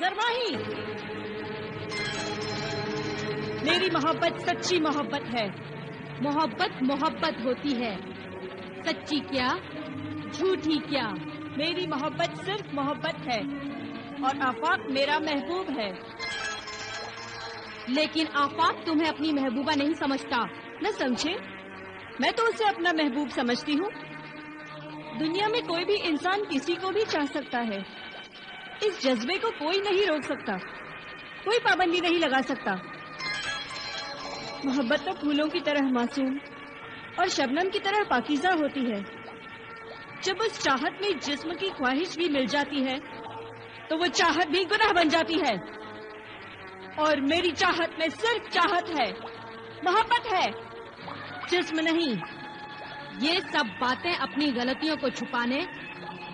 زرماہی، میری محبت سچی محبت ہے. محبت محبت ہوتی ہے، سچی کیا جھوٹی کیا. میری محبت صرف محبت ہے اور آفاق میرا محبوب ہے. لیکن آفاق تمہیں اپنی محبوبہ نہیں سمجھتا. نہ سمجھے، میں تو اسے اپنا محبوب سمجھتی ہوں. دنیا میں کوئی بھی انسان کسی کو بھی چاہ سکتا ہے. اس جذبے کو کوئی نہیں روک سکتا، کوئی پابندی نہیں لگا سکتا. محبت تو پھولوں کی طرح معصوم اور شبنم کی طرح پاکیزہ ہوتی ہے. جب اس چاہت میں جسم کی خواہش بھی مل جاتی ہے تو وہ چاہت بھی گناہ بن جاتی ہے. اور میری چاہت میں صرف چاہت ہے، محبت ہے، جسم نہیں. یہ سب باتیں اپنی غلطیوں کو چھپانے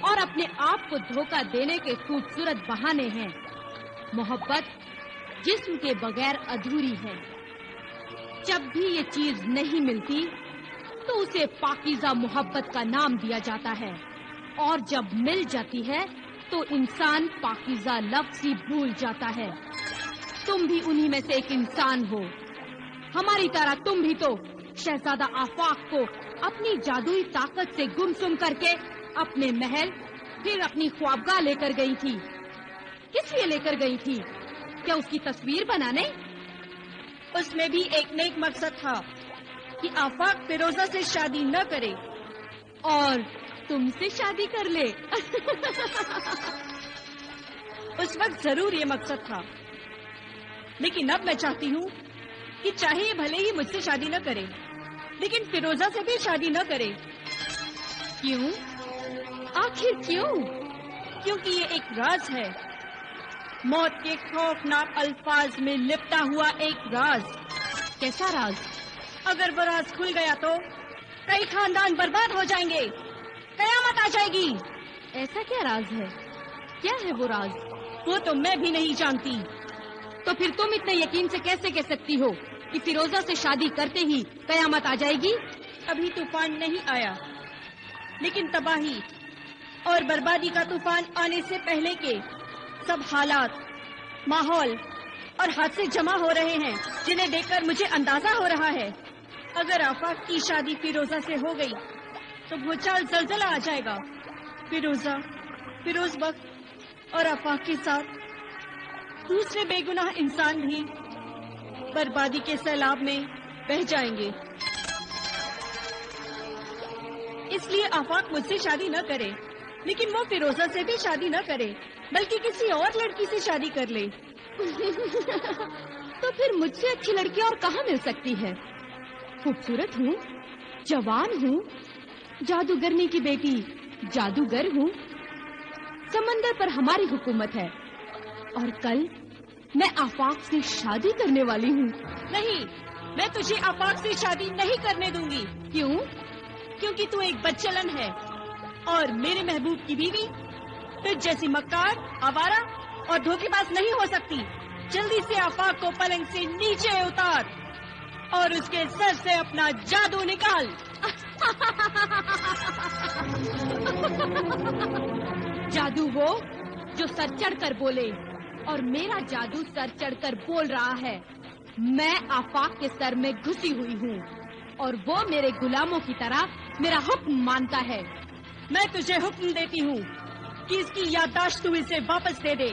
اور اپنے آپ کو دھوکہ دینے کے خوبصورت بہانے ہیں. محبت جسم کے بغیر ادھوری ہے. جب بھی یہ چیز نہیں ملتی تو اسے پاکیزہ محبت کا نام دیا جاتا ہے، اور جب مل جاتی ہے تو انسان پاکیزہ لفظ ہی بھول جاتا ہے. تم بھی انہی میں سے ایک انسان ہو. ہماری طرح تم بھی تو شہزادہ آفاق کو اپنی جادوئی طاقت سے گمسم کر کے اپنے محل پھر اپنی خوابگاہ لے کر گئی تھی. کس لیے لے کر گئی تھی؟ کیا اس کی تصویر بنانے؟ اس میں بھی ایک نیک مقصد تھا کہ آفاق فیروزہ سے شادی نہ کرے اور تم سے شادی کر لے. اس وقت ضرور یہ مقصد تھا، لیکن اب میں چاہتی ہوں کہ چاہے یہ بھلے ہی مجھ سے شادی نہ کرے لیکن فیروزہ سے بھی شادی نہ کرے. کیوں؟ آخر کیوں؟ کیونکہ یہ ایک راز ہے، موت کے خوفناک الفاظ میں لپٹا ہوا ایک راز. کیسا راز؟ اگر وہ راز کھل گیا تو کئی خاندان برباد ہو جائیں گے، قیامت آ جائے گی. ایسا کیا راز ہے؟ کیا ہے وہ راز؟ وہ تو میں بھی نہیں جانتی. تو پھر تم اتنے یقین سے کیسے کہہ سکتی ہو کہ فیروزہ سے شادی کرتے ہی قیامت آ جائے گی؟ ابھی طوفان نہیں آیا، لیکن تباہی اور بربادی کا طوفان آنے سے پہلے کے سب حالات، ماحول اور حادثے جمع ہو رہے ہیں جنہیں دیکھ کر مجھے اندازہ ہو رہا ہے اگر آفاق کی شادی فیروزہ سے ہو گئی تو بھوچال زلزلہ آ جائے گا. فیروزہ، فیروز بخت اور آفاق کے ساتھ دوسرے بے گناہ انسان بھی بربادی کے سیلاب میں بہہ جائیں گے. اس لیے آفاق مجھ سے شادی نہ کرے، لیکن وہ فیروزہ سے بھی شادی نہ کرے بلکہ کسی اور لڑکی سے شادی کر لے. تو پھر مجھ سے اچھی لڑکی اور کہاں مل سکتی ہے؟ خوبصورت ہوں، جوان ہوں، جادوگرنی کی بیٹی جادوگر ہوں. سمندر پر ہماری حکومت ہے اور کل میں آفاق سے شادی کرنے والی ہوں. نہیں، میں تجھے آفاق سے شادی نہیں کرنے دوں گی. کیوں؟ کیونکہ تو ایک بچلن ہے اور میرے محبوب کی بیوی تجھ جیسی مکار، آوارہ اور دھوکے باز نہیں ہو سکتی. جلدی سے آفاق کو پلنگ سے نیچے اتار اور اس کے سر سے اپنا جادو نکال. جادو وہ جو سر چڑھ کر بولے، اور میرا جادو سر چڑھ کر بول رہا ہے. میں آفاق کے سر میں گھسی ہوئی ہوں اور وہ میرے غلاموں کی طرح میرا حکم مانتا ہے. میں تجھے حکم دیتی ہوں کہ اس کی یادداشت تو اسے واپس دے دے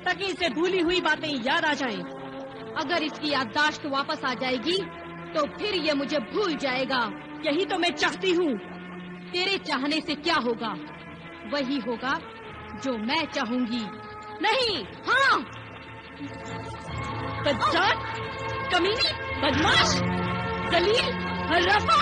تاکہ اسے بھولی ہوئی باتیں یاد آ جائیں. اگر اس کی یادداشت واپس آ جائے گی تو پھر یہ مجھے بھول جائے گا. یہی تو میں چاہتی ہوں. تیرے چاہنے سے کیا ہوگا؟ وہی ہوگا جو میں چاہوں گی. نہیں. ہاں. بدزاد، کمینی، بدماش، ذلیل، حرافہ.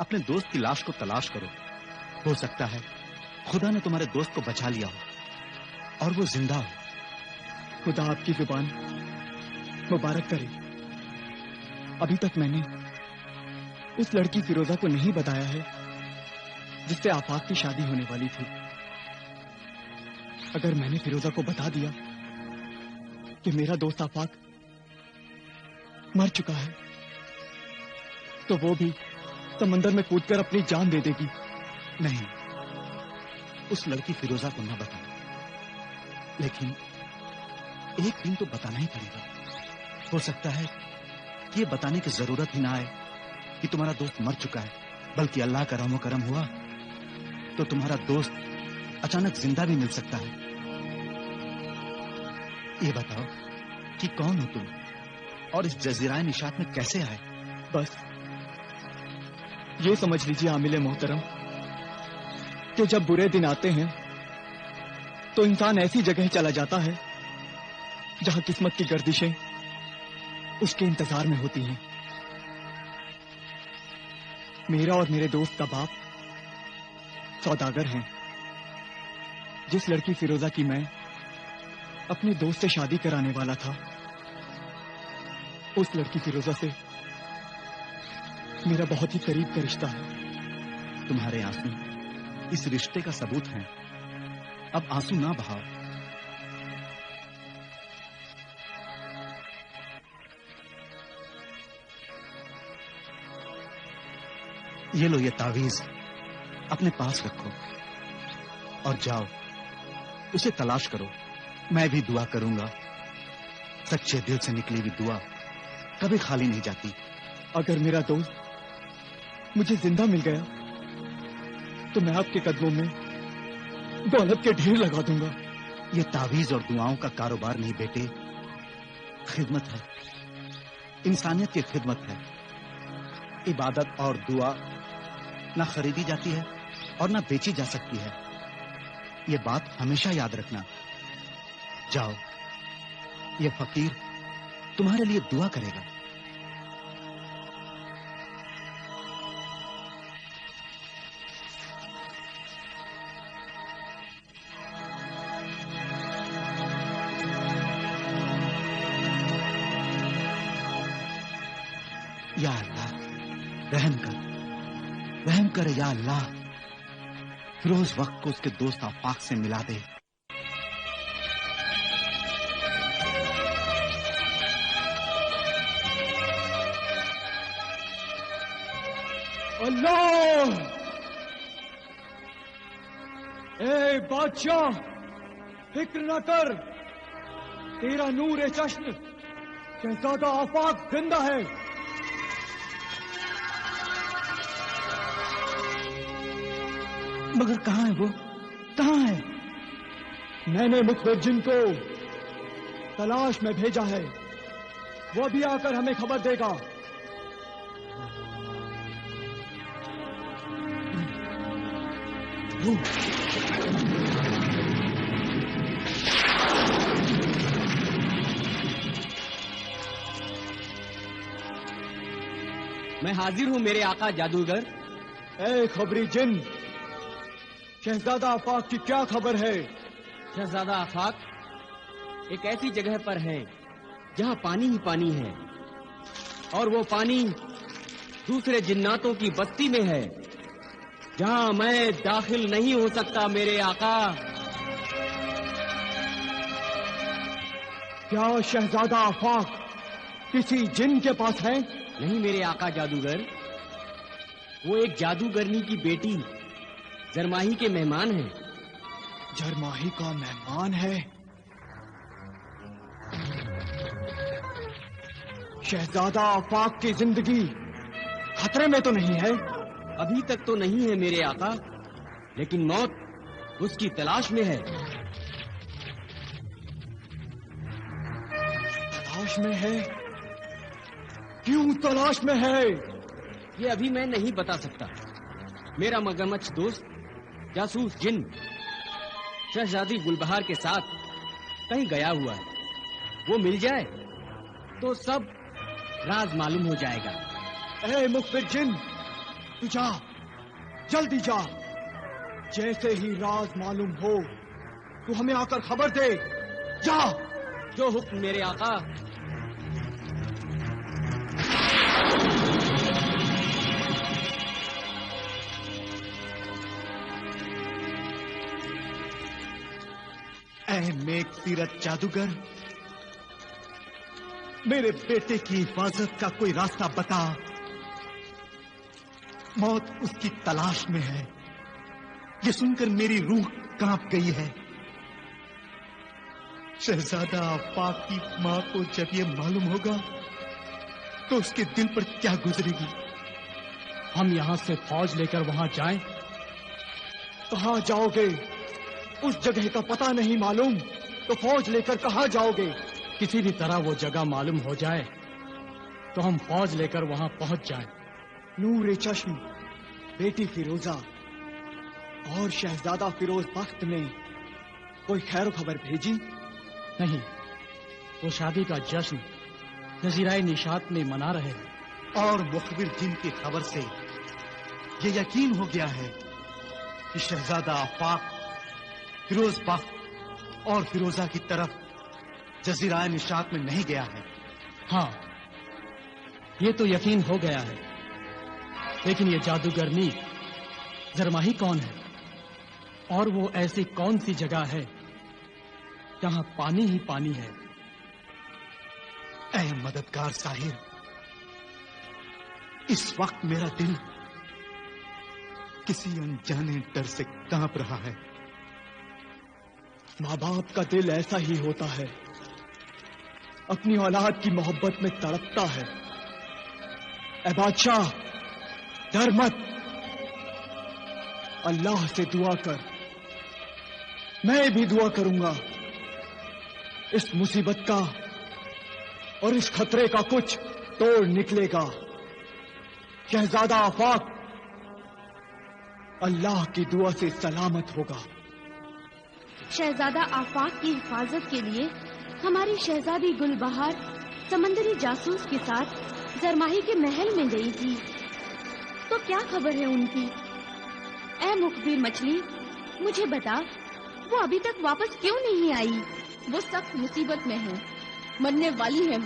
اپنے دوست کی لاش کو تلاش کرو. ہو سکتا ہے خدا نے تمہارے دوست کو بچا لیا ہو اور وہ زندہ ہو. خدا آپ کی زبان مبارک کرے. ابھی تک میں نے اس لڑکی فیروزہ کو نہیں بتایا ہے جس سے آفاق کی شادی ہونے والی تھی. اگر میں نے فیروزہ کو بتا دیا کہ میرا دوست آفاق مر چکا ہے تو وہ بھی سمندر میں کود کر اپنی جان دے دے گی. نہیں، اس لڑکی فیروزہ کو نہ بتانا، لیکن ایک دن تو بتانا ہی پڑے گا. ہو سکتا ہے کہ یہ بتانے کی ضرورت ہی نہ آئے کہ تمہارا دوست مر چکا ہے، بلکہ اللہ کا رحم و کرم ہوا تو تمہارا دوست اچانک زندہ بھی مل سکتا ہے. یہ بتاؤ کہ کون ہو تم اور اس جزیرہ نشاط میں کیسے آئے؟ بس یہ سمجھ لیجیے عامل محترم کہ جب برے دن آتے ہیں تو انسان ایسی جگہ چلا جاتا ہے جہاں قسمت کی گردشیں اس کے انتظار میں ہوتی ہیں. میرا اور میرے دوست کا باپ سوداگر ہیں. جس لڑکی فیروزہ کی میں اپنے دوست سے شادی کرانے والا تھا، اس لڑکی فیروزہ سے میرا بہت ہی قریب کا رشتہ ہے. تمہارے آنسو اس رشتے کا ثبوت ہیں. اب آنسو نہ بہاؤ. یہ لو، یہ تعویذ اپنے پاس رکھو اور جاؤ اسے تلاش کرو. میں بھی دعا کروں گا. سچے دل سے نکلی ہوئی دعا کبھی خالی نہیں جاتی. اگر میرا دوست مجھے زندہ مل گیا تو میں آپ کے قدموں میں دولت کے ڈھیر لگا دوں گا. یہ تعویذ اور دعاؤں کا کاروبار نہیں بیٹے، خدمت ہے، انسانیت کی خدمت ہے. عبادت اور دعا نہ خریدی جاتی ہے اور نہ بیچی جا سکتی ہے. یہ بات ہمیشہ یاد رکھنا. جاؤ، یہ فقیر تمہارے لیے دعا کرے گا. یا اللہ رحم کر، رحم کر یا اللہ. فیروز وقت کو اس کے دوست آفاق سے ملا دے. اللہ! اے بادشاہ، فکر نہ کر، تیرا نور چشم شہزادہ آفاق زندہ ہے. مگر کہاں ہے وہ؟ کہاں ہے؟ میں نے مخبر جن کو تلاش میں بھیجا ہے، وہ بھی آ کر ہمیں خبر دے گا. میں حاضر ہوں میرے آقا جادوگر. اے خبری جن، شہزادہ آفاق کی کیا خبر ہے؟ شہزادہ آفاق ایک ایسی جگہ پر ہے جہاں پانی ہی پانی ہے، اور وہ پانی دوسرے جناتوں کی بستی میں ہے جہاں میں داخل نہیں ہو سکتا میرے آقا. کیا شہزادہ آفاق کسی جن کے پاس ہے؟ نہیں میرے آقا جادوگر، وہ ایک جادوگرنی کی بیٹی جرماہی کے مہمان ہیں. جرماہی کا مہمان ہے؟ شہزادہ آفاق کی زندگی خطرے میں تو نہیں ہے؟ ابھی تک تو نہیں ہے میرے آقا، لیکن موت اس کی تلاش میں ہے. تلاش میں ہے؟ کیوں تلاش میں ہے؟ یہ ابھی میں نہیں بتا سکتا. میرا مگرمچھ دوست جاسوس جن شہزادی گلبہار کے ساتھ کہیں گیا ہوا ہے. وہ مل جائے تو سب راز معلوم ہو جائے گا. اے مخبر جن، تو جا، جلدی جا، جیسے ہی راز معلوم ہو تو ہمیں آ کر خبر دے. جا. جو حکم میرے آقا. اے نیک سیرت جادوگر، میرے بیٹے کی حفاظت کا کوئی راستہ بتا. موت اس کی تلاش میں ہے. یہ سن کر میری روح کانپ گئی ہے. شہزادہ آفاق کی ماں کو جب یہ معلوم ہوگا تو اس کے دل پر کیا گزرے گی. ہم یہاں سے فوج لے کر وہاں جائیں؟ کہاں جاؤ گے؟ اس جگہ کا پتہ نہیں معلوم تو فوج لے کر کہاں جاؤ گے؟ کسی بھی طرح وہ جگہ معلوم ہو جائے تو ہم فوج لے کر وہاں پہنچ جائیں. نور چشم بیٹی فیروزہ اور شہزادہ فیروز بخت نے کوئی خیر و خبر بھیجی؟ نہیں، وہ شادی کا جشن جزیرہ نشاط میں منا رہے ہیں. اور مخبر جن کی خبر سے یہ یقین ہو گیا ہے کہ شہزادہ آفاق فیروز بخت اور فیروزہ کی طرف جزیرہ نشاط میں نہیں گیا ہے. ہاں، یہ تو یقین ہو گیا ہے. لیکن یہ جادوگرنی زرماہی کون ہے؟ اور وہ ایسی کون سی جگہ ہے جہاں پانی ہی پانی ہے؟ اے مددگار ساحر، اس وقت میرا دل کسی انجانے ڈر سے کانپ رہا ہے. ماں باپ کا دل ایسا ہی ہوتا ہے، اپنی اولاد کی محبت میں تڑپتا ہے. اے بادشاہ، ڈر مت، اللہ سے دعا کر. میں بھی دعا کروں گا. اس مصیبت کا اور اس خطرے کا کچھ توڑ نکلے گا. شہزادہ آفاق اللہ کی دعا سے سلامت ہوگا. شہزادہ آفاق کی حفاظت کے لیے ہماری شہزادی گل بہار سمندری جاسوس کے ساتھ زرماہی کے محل میں گئی تھی. تو کیا خبر ہے ان کی؟ اے مخبر مچھلی، مجھے بتا، وہ ابھی تک واپس کیوں نہیں آئی؟ وہ سخت مصیبت میں ہے، مرنے والی ہے.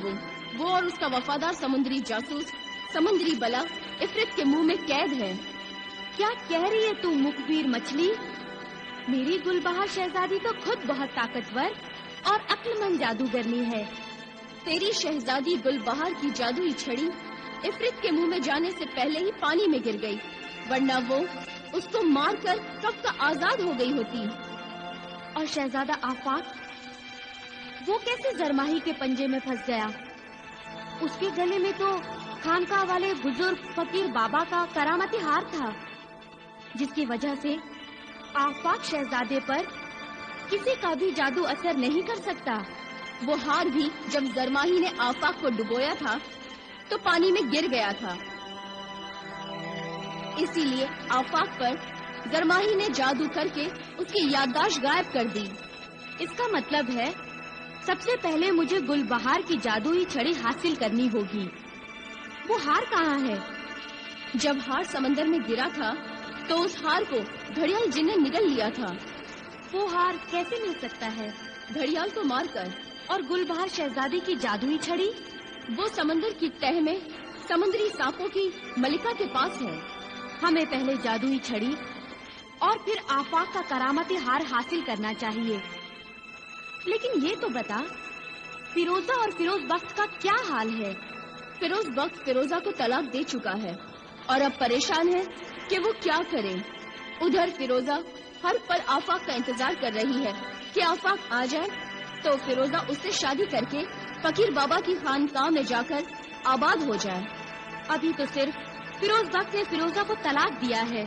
وہ اور اس کا وفادار سمندری جاسوس سمندری بلا عفرت کے منہ میں قید ہے. کیا کہہ رہی ہے تو مخبر مچھلی؟ میری گل بہار شہزادی تو خود بہت طاقتور اور عقل مند جادوگرنی ہے. تیری شہزادی گل بہار کی جادوئی چھڑی عفرت کے منہ میں جانے سے پہلے ہی پانی میں گر گئی، ورنہ وہ اس کو مار کر کب کا آزاد ہو گئی ہوتی. اور شہزادہ آفاق، وہ کیسے زرماہی کے پنجے میں پھنس گیا؟ اس کے گلے میں تو خانقاہ والے بزرگ فقیر بابا کا کرامتی ہار تھا، جس کی وجہ سے آفاق شہزادے پر کسی کا بھی جادو اثر نہیں کر سکتا. وہ ہار بھی جب زرماہی نے آفاق کو ڈبویا تھا تو پانی میں گر گیا تھا. اسی لیے آفاق پر زرماہی نے جادو کر کے اس کی یادداشت غائب کر دی. اس کا مطلب ہے سب سے پہلے مجھے گل بہار کی جادوئی چھڑی حاصل کرنی ہوگی. وہ ہار کہاں ہے؟ جب ہار سمندر میں گرا تھا تو اس ہار کو گھڑیال جن نے نگل لیا تھا. وہ ہار کیسے مل سکتا ہے؟ گھڑیال کو مار کر. اور گل بہار شہزادی کی جادوئی چھڑی؟ وہ سمندر کی تہ میں سمندری سانپوں کی ملکہ کے پاس ہے. ہمیں پہلے جادوئی چھڑی اور پھر آفاق کا کرامتی ہار حاصل کرنا چاہیے. لیکن یہ تو بتا، فیروزہ اور فیروز بخت کا کیا حال ہے؟ فیروز بخت فیروزہ کو طلاق دے چکا ہے اور اب پریشان ہے کہ وہ کیا کرے. ادھر فیروزہ ہر پل آفاق کا انتظار کر رہی ہے کہ آفاق آ جائے تو فیروزہ اس سے شادی کر کے فقیر بابا کی خانقاہ میں جا کر آباد ہو جائے. ابھی تو صرف فیروز بخت نے فیروزہ کو طلاق دیا ہے،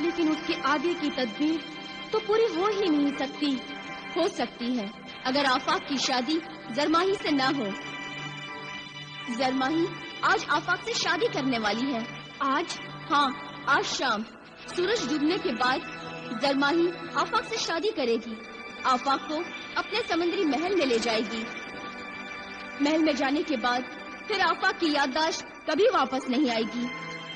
لیکن اس کے آگے کی تدبیر تو پوری ہو ہی نہیں سکتی. ہو سکتی ہے اگر آفاق کی شادی زرماہی سے نہ ہو. زرماہی آج آفاق سے شادی کرنے والی ہے. آج؟ ہاں، آج شام سورج ڈوبنے کے بعد زرماہی آفاق سے شادی کرے گی. آفاق کو اپنے سمندری محل میں لے جائے گی. محل میں جانے کے بعد پھر آفاق کی یادداشت کبھی واپس نہیں آئے گی.